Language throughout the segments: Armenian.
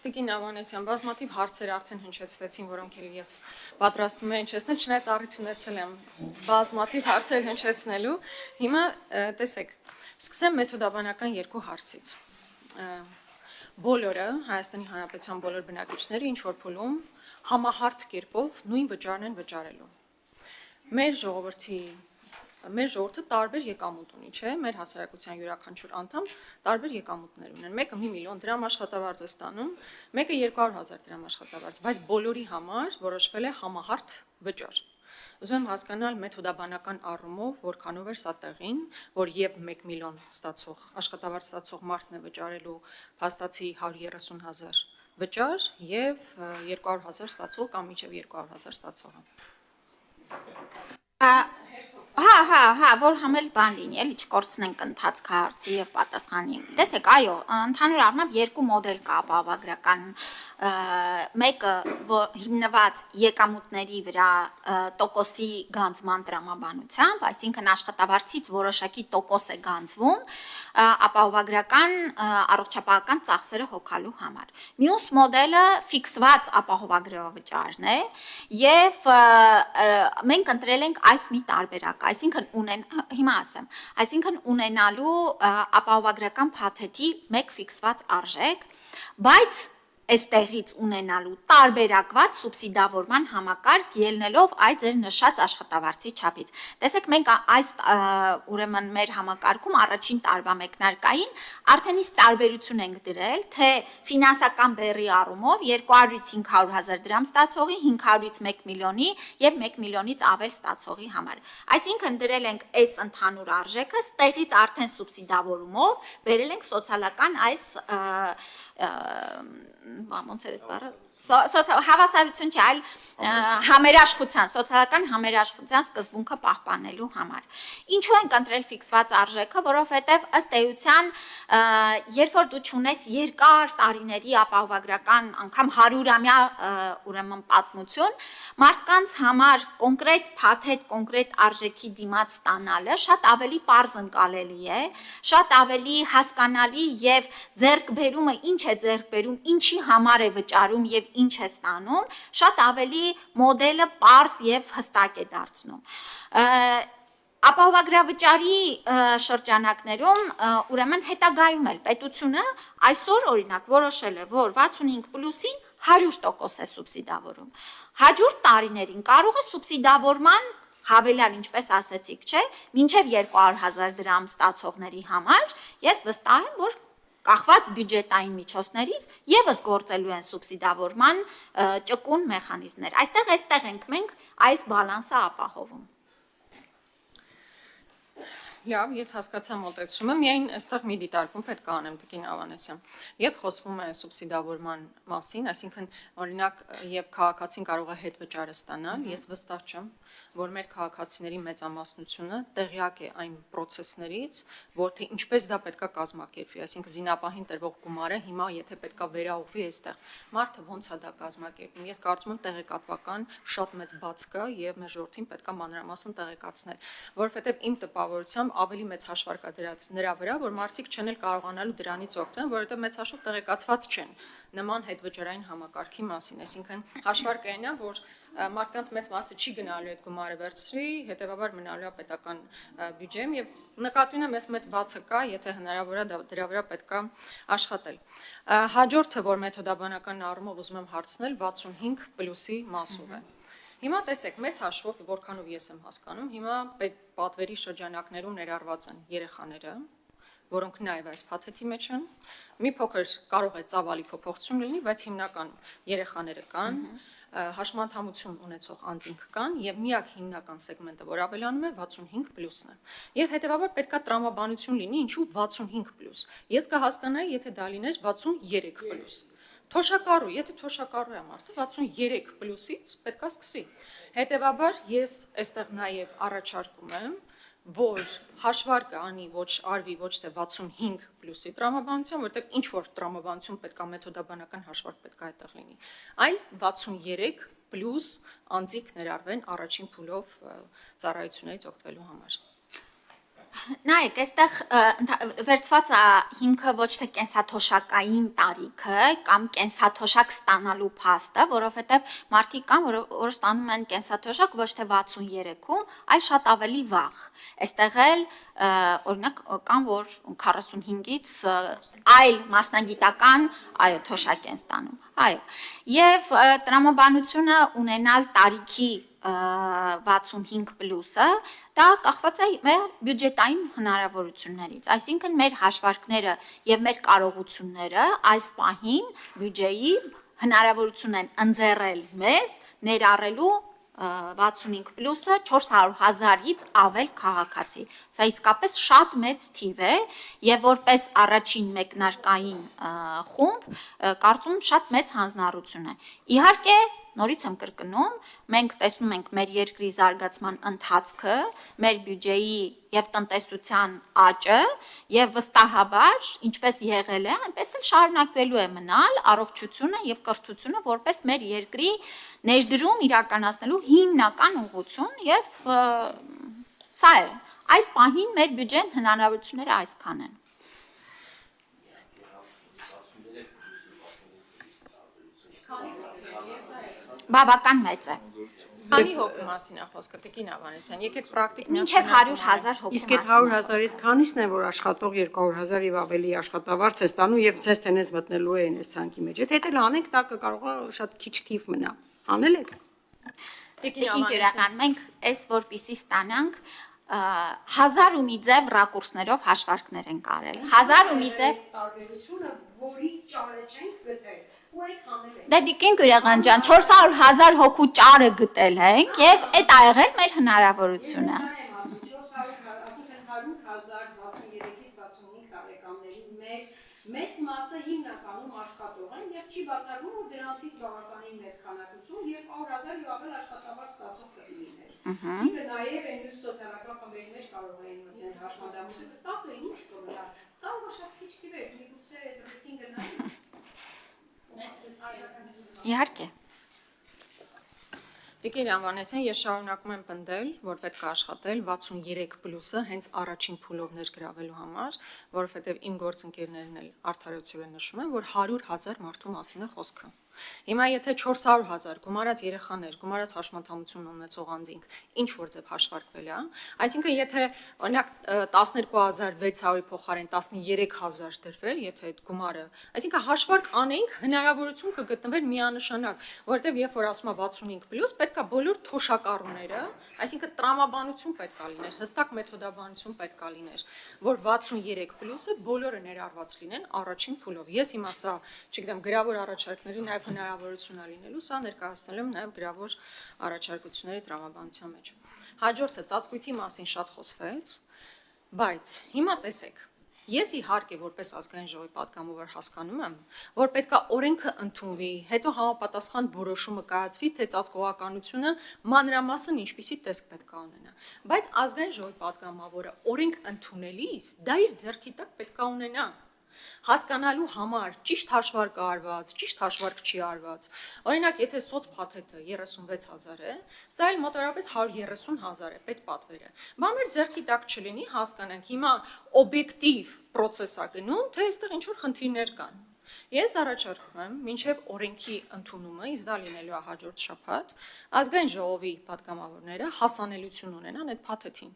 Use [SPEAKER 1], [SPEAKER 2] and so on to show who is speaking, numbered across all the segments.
[SPEAKER 1] Տիկին Ավանեսյան, բազմաթիվ հարցեր արդեն հնչեցվեցին, որոնք էլ ես պատրաստվում եմ հնչեցնել, չնայած առիթ ունեցել եմ բազմաթիվ հարցեր հնչեցնելու։ Հիմա տեսեք, սկսեմ մեթոդաբանական երկու հարցից։ Բոլորը, Հայաստանի Հանրապետության բոլոր բնակիչները ինչ որ փուլում համահարթ կերպով նույն վճարն են վճարելու։ Մեր ժողովուրդը տարբեր եկամուտ ունի, չէ՞, մեր հասարակության յուրաքանչյուր անդամ տարբեր եկամուտներ ունեն։ Մեկը 1 միլիոն դրամ աշխատավարձ է ստանում, մեկը 200,000 դրամ աշխատավարձ, բայց բոլորի համար որոշվել է համահարթ վճար։ Ուզում եմ հասկանալ մեթոդաբանական առումով, որքանով էր սա տեղին, որ եւ 1 միլիոն ստացող աշխատավարձ ստացող մարդն է վճարելու փաստացի 130,000 վճար եւ 200,000 ստացող կամ մինչեւ 200,000 ստացողը։
[SPEAKER 2] Հա, որ համել բան լինի, էլի չկորցնենք ընթացքը հարցի եւ պատասխանի։ Տեսեք, այո, ընդհանուր առմամբ երկու մոդել կա ապահովագրական, մեկը հիմնված եկամուտների վրա տոկոսի գանձման տրամաբանությամբ, այսինքն աշխատավարձից որոշակի տոկոս է գանձվում ապահովագրական առողջապահական ծախսերը հոգալու համար։ Մյուս մոդելը ֆիքսված ապահովագրավճարն է եւ մենք ընտրել ենք այս մի տարբերակ, այսինքն ունենալու ապահովագրական փաթեթի մեկ ֆիքսված արժեք, բայց այստեղից ունենալու տարբերակված սուբսիդավորման համակարգ ելնելով այդ ձեր նշած աշխատավարձի չափից։ Տեսեք, մենք այս ուրեմն մեր համակարգում առաջին տարվա մեկնարկային արդեն իսկ տարբերություն ենք դրել, թե ֆինանսական բեռի առումով 200-ից 500,000 դրամ ստացողի, 500-ից 1 միլիոնի եւ 1 միլիոնից ավել ստացողի համար։ Այսինքն դրել ենք այս ընդհանուր արժեքը, ստեղից արդեն սուբսիդավորումով բերել ենք սոցիալական այս ոնց էր այդ բառը հավասարություն չէ, այլ համերաշխության, սոցիալական համերաշխության սկզբունքը պահպանելու համար։ Ինչու ենք ընտրել ֆիքսված արժեքը, որովհետև ըստ էության, երբ որ դու չունես երկար տարիների ապահովագրական, անգամ 100-ամյա ուրեմն պատմություն, մարդկանց համար կոնկրետ փաթեթ, կոնկրետ արժեքի դիմաց ստանալը շատ ավելի պարզ ընկալելի է, շատ ավելի հասկանալի եւ ձեռքբերումը ինչ է ձեռքբերում, ինչի համար է վճարում եւ ինչ է ստանում, շատ ավելի մոդելը պարզ եւ հստակ է դարձնում։ Ապահովագրավճարի շրջանակներում ուրեմն հետագայում էլ պետությունը այսօր օրինակ որոշել է, որ 65+-ին 100% է սուբսիդավորում։ Հաջորդ տարիներին կարող է սուբսիդավորման հավելյալ, ինչպես ասեցիք, չէ, մինչև 200,000 դրամ ստացողների համար ես վստահ եմ, որ կախված բյուջետային միջոցներից եւս գործելու են սուբսիդավորման ճկուն մեխանիզմներ։ Այստեղ ենք մենք այս բալանսը ապահովում։
[SPEAKER 1] Լավ, ես հասկացա մոտեցումը, միայն այստեղ մի դիտարկում պետք է անեմ Տիկին Ավանեսյան։ Երբ խոսվում է սուբսիդավորման մասին, այսինքն օրինակ, երբ քաղաքացին կարող է հետվճարը ստանալ, ես վստահ չեմ, որ մեր քաղաքացիների մեծամասնությունը տեղյակ է այն process-ներից, որ թե ինչպես դա պետք է կազմակերպվի, այսինքն զինապահին տրվող գումարը հիմա եթե պետք է վերաուղղվի այստեղ, մարդը ոնց է դա կազմակերպում։ Ես կարծում եմ տեղեկատվական շատ մեծ բաց կա եւ մեր ժողովրդին պետք է մանրամասն տեղեկացնել, որովհետեւ իմ տպավորությամբ ավելի մեծ հաշվարկ կա դրած նրա վրա, որ մարդիկ չեն էլ կարողանալու դրանից օգտվել, որովհետեւ մեծ հաշվով տեղեկացված չեն նման հետվճարային համակարգի մասին, այսինքն հաշվարկը այն է, որ մարդկանց մեծ մասը չի գնալու այդ գումարը վերցրի, հետեւաբար մնալու է պետական բյուջեում եւ նկատի ունեմ մեծ բացը կա, եթե հնարավոր է դրա վրա պետք է աշխատել։ Հաջորդը, որ մեթոդաբանական առումով ուզում եմ հարցնել 65+-ի մասով է։ Հիմա տեսեք, մեծ հաշվով, որքանով ես եմ հասկանում, հիմա պատվերի շրջանակներում ներառված են երեխաները, որոնք նաև այս փաթեթի մեջ են։ Մի փոքր կարող է ծավալի փոփոխություն լինի, բայց հիմնական երեխաները կան, հաշմանդամություն ունեցող անձինք կան եւ միակ հիմնական սեգմենտը, որ ավելանում է 65+-ն է։ Եվ հետեւաբար պետքա տրամաբանություն լինի, ինչու 65+։ Ես կհասկանայի, եթե դա լիներ 63+։ Թոշակառու, եթե թոշակառու է մարդը 63+-ից պետքա սկսի։ Հետևաբար ես այստեղ նաև առաջարկում եմ, որ հաշվարկը արվի ոչ թե 65+-ի տրամաբանության, որտեղ ինչ որ տրամաբանություն պետքա մեթոդաբանական հաշվարկ պետքա այդտեղ լինի, այլ 63+ անձինք ներառվեն առաջին փուլով ծառայություններից օգտվելու համար։
[SPEAKER 2] Նայեք, այստեղ վերցված է հիմքը ոչ թե կենսաթոշակային տարիքը կամ կենսաթոշակ ստանալու փաստը, որովհետև մարդիկ կան, որ ստանում են կենսաթոշակ ոչ թե 63-ում, այլ շատ ավելի վաղ։ Այստեղ էլ օրինակ կան, որ 45-ից այլ մասնագիտական թոշակ են ստանում։ Այո։ Եվ տրամաբանությունը ունենալ տարիքի 65+-ը, դա կախված է մեր բյուջետային հնարավորություններից, այսինքն մեր հաշվարկները եւ մեր կարողությունները այս պահին բյուջեի հնարավորություն են ընձեռել մեզ ներառելու 65+-ը 400,000-ից ավել քաղաքացի։ Սա իսկապես շատ մեծ թիվ է եւ որպես առաջին մեկնարկային խումբ կարծում շատ մեծ հանձնառություն է։ Իհարկե նորից եմ կրկնում, մենք տեսնում ենք մեր երկրի զարգացման ընթացքը, մեր բյուջեի եւ տնտեսության աճը եւ վստահաբար, ինչպես եղել է, այնպես էլ շարունակվելու է մնալ առողջությունը եւ կրթությունը որպես մեր երկրի ներդրում իրականացնելու հիմնական ուղղություն եւ սա է։ Այս պահին մեր բյուջեն հնարավորությունները այսքան են։ Բավական մեծ է։
[SPEAKER 1] Քանի հոգու մասին է խոսքը, Տիկին Ավանեսյան, եկեք պրակտիկ
[SPEAKER 2] մինչև 100,000 հոգու։
[SPEAKER 3] Իսկ այդ 100,000-ից քանիսն է, որ աշխատող 200,000 եւ ավելի աշխատավարձ է ստանում եւ ցես տենես մտնելու են այս ցանկի մեջ։ Եթե դա անենք, դա կարող է շատ քիչ թիվ մնա։ Անել եք։
[SPEAKER 2] Տիկին Գյուրական, մենք այս որպիսի ստանանք 1000 ու մի ձև ռակուրսներով հաշվարկներ են կարել։ 1000 ու մի ձև
[SPEAKER 3] տարբերությունը, որի ճարը չենք գտել։
[SPEAKER 2] Դե Տիկին Գյուրական ջան, 400,000 հոգու ճարը գտել ենք եւ այդ ա եղել մեր հնարավորությունը։
[SPEAKER 3] 100,000-63-ից 65 տարեկանների մեծ մասը հիմնականում աշխատող են եւ չի բացառվում, որ դրանցից բավականին մեծ քանակություն 200,000 եւ ավել աշխատավարձ ստացող կլիներ։ Իսկ նաեւ այն մյուս սոցիալական խմբերի մեջ կարող էին մտնել հաշմանդամությունը, տակը ինչ կգնա։ Կարող է շատ քիչ թիվեր, միգուցե այդ ռիսկին գնային։
[SPEAKER 2] Իհարկե։
[SPEAKER 1] Տիկին Ավանեսյան, ես շարունակում եմ պնդել, որ պետք է աշխատել 63+-ը հենց առաջին փուլով ներգրավելու համար, որովհետև իմ գործընկերներն էլ արդարացիորեն նշում են, որ 100,000 մարդու մասին է խոսքը։ Հիմա եթե 400,000 գումարած երեխաներ, գումարած հաշմանդամություն ունեցող անձինք ինչ որ ձև հաշվարկվել է, այսինքն եթե օրինակ 12,600-ի փոխարեն 13,000 դրվել, եթե այդ գումարը, այսինքն հաշվարկ անենք, հնարավորություն կգտնվեր միանշանակ, որովհետև երբ որ ասում է 65+, պետք է բոլոր թոշակառուները, այսինքն տրամաբանություն պետք է լիներ, հստակ մեթոդաբանություն պետք է լիներ, որ 63+-ը բոլորը ներառված լինեն առաջին փուլով։ Ես հիմա սա, չգիտեմ, գրավոր առաջարկների նաև հնարավորություն է լինելու, սա ներկայացնել եմ նաև գրավոր առաջարկությունների տրամաբանության մեջ։ Հաջորդը ծածկույթի մասին շատ խոսվեց, բայց հիմա տեսեք, ես իհարկե որպես ազգային ժողովի պատգամավոր հասկանում եմ, որ պետքա օրենքը ընդունվի, հետո համապատասխան որոշումը կայացվի, թե ծածկողականությունը մանրամասն ինչպիսի տեսք պետք է ունենա։ Բայց ազգային ժողովի պատգամավորը օրենք ընդունելիս դա իր ձեռքի տակ պետք է ունենա։ Հասկանալու համար ճիշտ հաշվարկ արված, ճիշտ հաշվարկ չի արված։ Օրինակ, եթե սոցփաթեթը 36,000 է, սա էլ մոտավորապես 130,000 է պետպատվերը։ Բա մեր ձեռքի տակ չլինի, հասկանանք, հիմա օբյեկտիվ process է գնում, թե այստեղ ինչ-որ խնդիրներ կան։ Ես առաջարկում եմ, մինչև օրենքի ընդունումը, իսկ դա լինելու է հաջորդ շաբաթ, ազգային ժողովի պատգամավորները հասանելիություն ունենան այդ փաթեթին։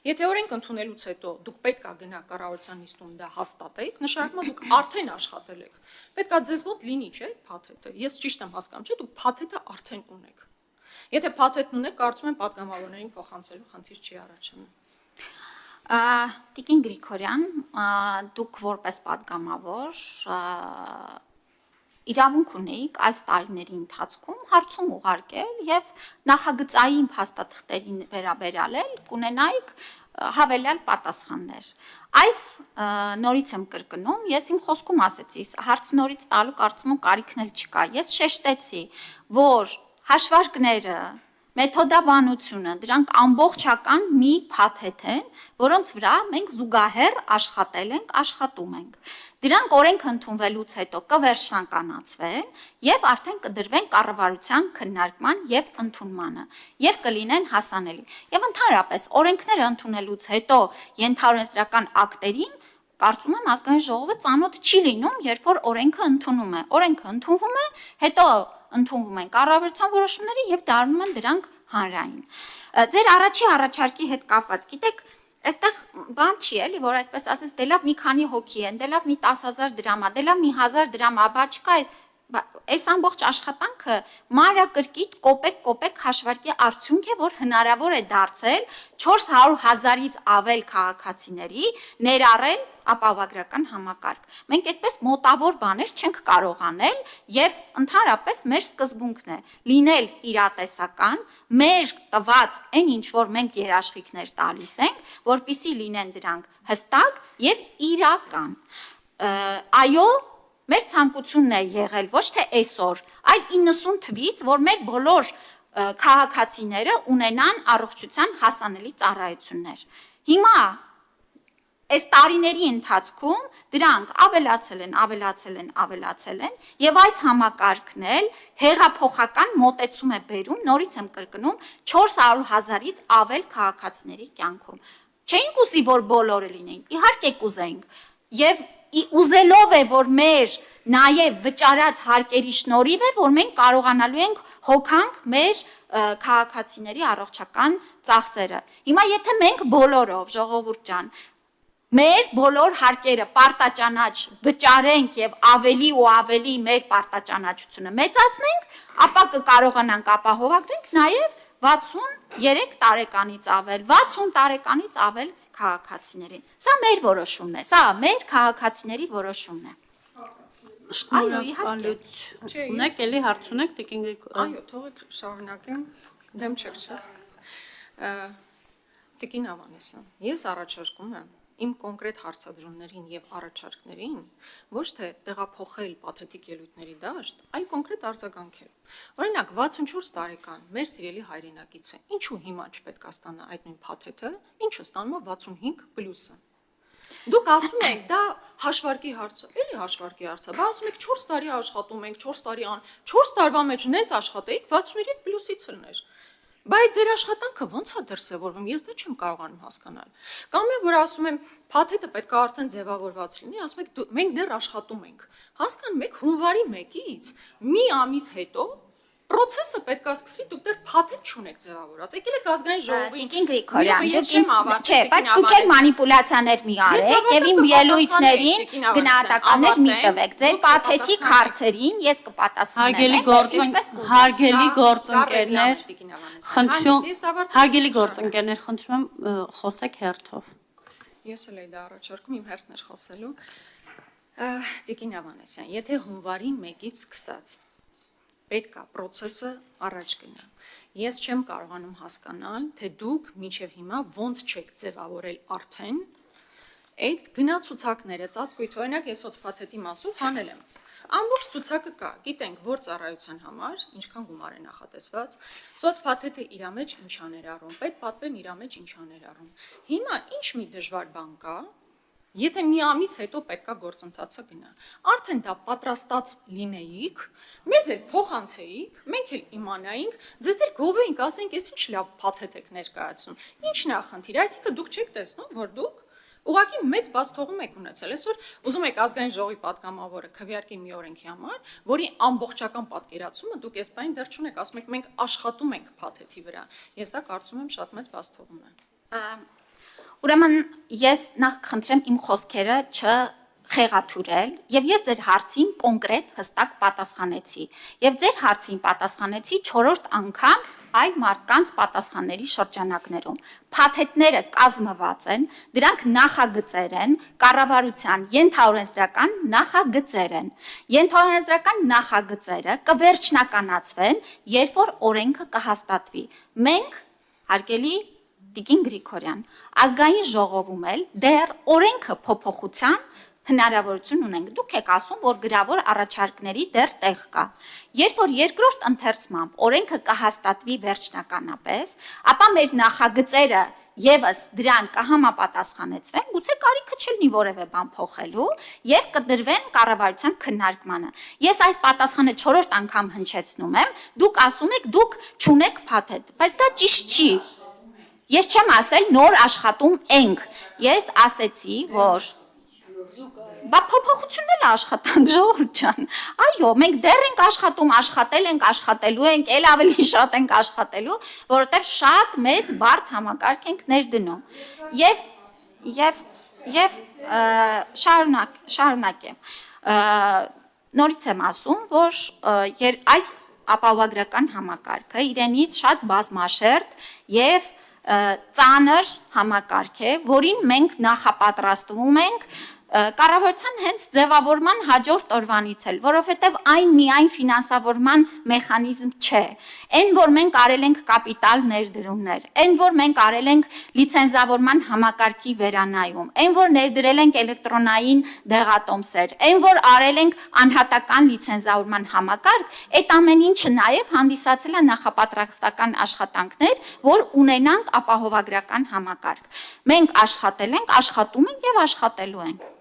[SPEAKER 1] Եթե օրենք ընդունելուց հետո դուք պետք է գնաք կառավարության նիստում դա հաստատեք, նշանակում է դուք արդեն աշխատել եք։ Պետք է ձեզ մոտ լինի, չէ՞, փաթեթը։ Ես ճիշտ եմ հասկանում, չէ՞, դուք փաթեթը արդեն ունեք։ Եթե փաթեթն ունեք, կարծում եմ պատգամավորներին փոխանցելու խնդիր չի առաջանում։
[SPEAKER 2] Տիկին Գրիգորյան, դուք որպես պատգամավոր իրավունք ունեիք այս տարիների ընթացքում հարցում ուղարկել եւ նախագծային փաստաթղթերին վերաբերյալ կունենայիք հավելյալ պատասխաններ։ Այս նորից եմ կրկնում, ես իմ խոսքում ասեցի, հարց նորից տալու կարծում եմ կարիքն էլ չկա։ Ես շեշտեցի, որ հաշվարկները մեթոդաբանությունը, դրանք ամբողջական մի փաթեթ են, որոնց վրա մենք զուգահեռ աշխատել ենք, աշխատում ենք։ Դրանք օրենք ընդունվելուց հետո կվերջնականացվեն եւ արդեն կդրվեն կառավարության քննարկման եւ ընդունմանը եւ կլինեն հասանելի։ Եվ ընդհանրապես օրենքները ընդունելուց հետո ենթաօրենսդրական ակտերին կարծում եմ ազգային ժողովը ծանոթ չի լինում, երբ որ օրենքը ընդունում է։ Օրենքը ընդունվում է, հետո ընդունվում են կառավարության որոշումները եւ դառնում են դրանք հանրային։ Ձեր առաջի առաջարկի հետ կապված, գիտեք, այստեղ բան չի էլի, որ այսպես ասես, դե լավ մի քանի հոգի են, դե լավ մի 10,000 դրամ է, դե լավ մի 1000 դրամ է, բա չկա այս ամբողջ աշխատանքը մանրակրկիտ կոպեկ հաշվարկի արդյունք է, որ հնարավոր է դարձել 400,000-ից ավել քաղաքացիների ներառել ապահովագրական համակարգ։ Մենք այդպես մոտավոր բաներ չենք կարող անել եւ ընդհանրապես մեր սկզբունքն է լինել իրատեսական, մեր տված այն ինչ որ մենք երաշխիքներ տալիս ենք, որպիսի լինեն դրանք հստակ եւ իրական։ Այո, մեր ցանկությունն է եղել ոչ թե այսօր, այլ 90 թվից, որ մեր բոլոր քաղաքացիները ունենան առողջության հասանելի ծառայություններ։ Հիմա այս տարիների ընթացքում դրանք ավելացել են եւ այս համակարգն էլ հեղափոխական մոտեցում է բերում, նորից եմ կրկնում, 400,000-ից ավել քաղաքացիների կյանքում։ Չէինք ուզի, որ բոլորը լինեին, իհարկե կուզեինք, եւ ուզելով է, որ մեր նաև վճարած հարկերի շնորհիվ է, որ մենք կարողանալու ենք հոգանք մեր քաղաքացիների առողջական ծախսերը։ Հիմա եթե մենք բոլորով, ժողովուրդ ջան, մեր բոլոր հարկերը պարտաճանաչ վճարենք եւ ավելի ու ավելի մեր պարտաճանաչությունը մեծացնենք, ապա կկարողանանք ապահովագրենք նաև 63 տարեկանից ավել, 60 տարեկանից ավել քաղաքացիներին։ Սա մեր որոշումն է, սա մեր քաղաքացիների որոշումն է։
[SPEAKER 4] Շնորհակալություն։ Ունեք էլի հարց ունեք Տիկին Գրիգորյան։
[SPEAKER 1] Այո, թողեք շարունակեմ, դեմ չեք, չէ։ Տիկին Ավանեսյան, ես առաջարկում եմ իմ կոնկրետ հարցադրումներին եւ առաջարկներին ոչ թե տեղափոխել պաթետիկ ելույթների դաշտ, այլ կոնկրետ արձագանքել։ Օրինակ 64 տարեկան մեր սիրելի հայրենակիցը ինչու հիմա չպետք է ստանա այդ նույն պաթեթը, ինչը ստանում է 65+-ը։ Դուք ասում եք, դա հաշվարկի հարց է, էլի հաշվարկի հարց է, բա ասում եք 4 տարի աշխատում ենք, 4 տարվա մեջ նենց աշխատեիք 63+-ից լներ։ Բայց ձեր աշխատանքը ո՞նց է դրսևորվում, ես դա չեմ կարողանում հասկանալ։ Կամ է որ ասում եմ, փաթեթը պետք է արդեն ձևավորված լինի, ասում եք մենք դեռ աշխատում ենք։ Հասկանում եք, հունվարի 1-ից մի ամիս հետո process-ը պետք է սկսվի, դուք դեռ փաթեթ չունեք ձևավորած։ Եկել եք ազգային ժողովին։
[SPEAKER 2] Տիկին Գրիգորյան, չէ, բայց դուք էլ մանիպուլյացիաներ մի արեք եւ իմ ելույթներին գնահատականներ մի տվեք։ Ձեր պաթետիկ հարցերին ես կպատասխանեմ։
[SPEAKER 4] Հարգելի գործընկերներ, խնդրում եմ խոսեք հերթով։
[SPEAKER 1] Ես էլ դա առաջարկում իմ հերթն էր խոսելու։ Տիկին Ավանեսյան, եթե հունվարի 1-ից սկսած պետք է process-ը առաջ գնա։ Ես չեմ կարողանում հասկանալ, թե դուք մինչև հիմա ոնց չեք ձևավորել արդեն այդ գնացուցակները, ծածկույթ, օրինակ ես սոցփաթեթի մասով հանել եմ։ Ամբողջ ցուցակը կա, գիտենք, որ ծառայության համար ինչքան գումար է նախատեսված, սոցփաթեթը իր մեջ ինչ է ներառում, պետպատվերն իր մեջ ինչ է ներառում։ Հիմա ինչ մի դժվար բան կա, եթե մի ամիս հետո պետքա գործընթացը գնա։ Արդեն դա պատրաստած լինեիք, մեզ էլ փոխանցեիք, մենք էլ իմանայինք, ձեզ էլ գովեինք, ասենք, ես ինչ լավ փաթեթ եք ներկայացնում։ Ինչն է խնդիրը, այսինքն դուք չեք տեսնում, որ դուք ուղղակի մեծ բաց թողում եք ունեցել։ Այսօր ուզում եք ազգային ժողովի պատգամավորը քվեարկի մի օրենքի համար, որի ամբողջական պատկերացումը դուք այս բանին դեռ չունեք, ասում եք մենք աշխատում ենք փաթեթի վրա։ Ես դա կարծում եմ շատ մեծ բաց թողում է։
[SPEAKER 2] Ուրեմն ես նախ կխնդրեմ իմ խոսքերը չխեղաթյուրել եւ ես ձեր հարցին կոնկրետ հստակ պատասխանեցի եւ ձեր հարցին պատասխանեցի 4-րդ անգամ այլ մարդկանց պատասխանների շրջանակներում։ Փաթեթները կազմված են, դրանք նախագծեր են, կառավարության ենթաօրենսդրական նախագծեր են։ Ենթաօրենսդրական նախագծերը կվերջնականացվեն, երբ որ օրենքը կհաստատվի։ Մենք, հարգելի Տիկին Գրիգորյան, ազգային ժողովում էլ դեռ օրենքը փոփոխության հնարավորություն ունենք։ Դուք եք ասում, որ գրավոր առաջարկների դեռ տեղ կա։ Երբ որ երկրորդ ընթերցմամբ օրենքը կհաստատվի վերջնականապես, ապա մեր նախագծերը եւս դրան կհամապատասխանեցվեն, գուցե կարիքը չլինի որևէ բան փոխելու եւ կդրվեն կառավարության քննարկմանը։ Ես այս պատասխանը 4-րդ անգամ հնչեցնում եմ, դուք ասում եք դուք չունեք փաթեթ, բայց դա ճիշտ չի։ Ես չեմ ասել նոր աշխատում ենք։ Ես ասեցի, որ բա փոփոխությունն էլ աշխատանք ժողովուրդ ջան։ Այո, մենք դեռ ենք աշխատում, աշխատել ենք, աշխատելու ենք, ել ավելի շատ ենք աշխատելու, որովհետև շատ մեծ բարդ համակարգ ենք ներդնում։ Եվ շարունակեմ։ Նորից եմ ասում, որ այս ապահովագրական համակարգը իրենից շատ բազմաշերտ եւ ծանր համակարգ է, որին մենք նախապատրաստվում ենք կառավարության հենց ձևավորման հաջորդ օրվանից էլ, որովհետև այն միայն ֆինանսավորման մեխանիզմ չէ։ Այն, որ մենք արել ենք կապիտալ ներդրումներ, այն, որ մենք արել ենք լիցենզավորման համակարգի վերանայում, այն, որ ներդրել ենք էլեկտրոնային դեղատոմսեր, այն, որ արել ենք անհատական լիցենզավորման համակարգ, այդ ամեն ինչը նաև հանդիսացել է նախապատրաստական աշխատանքներ, որ ունենանք ապահովագրական համակարգ։ Մենք աշխատել ենք, աշխատում ենք եւ աշխատելու ենք։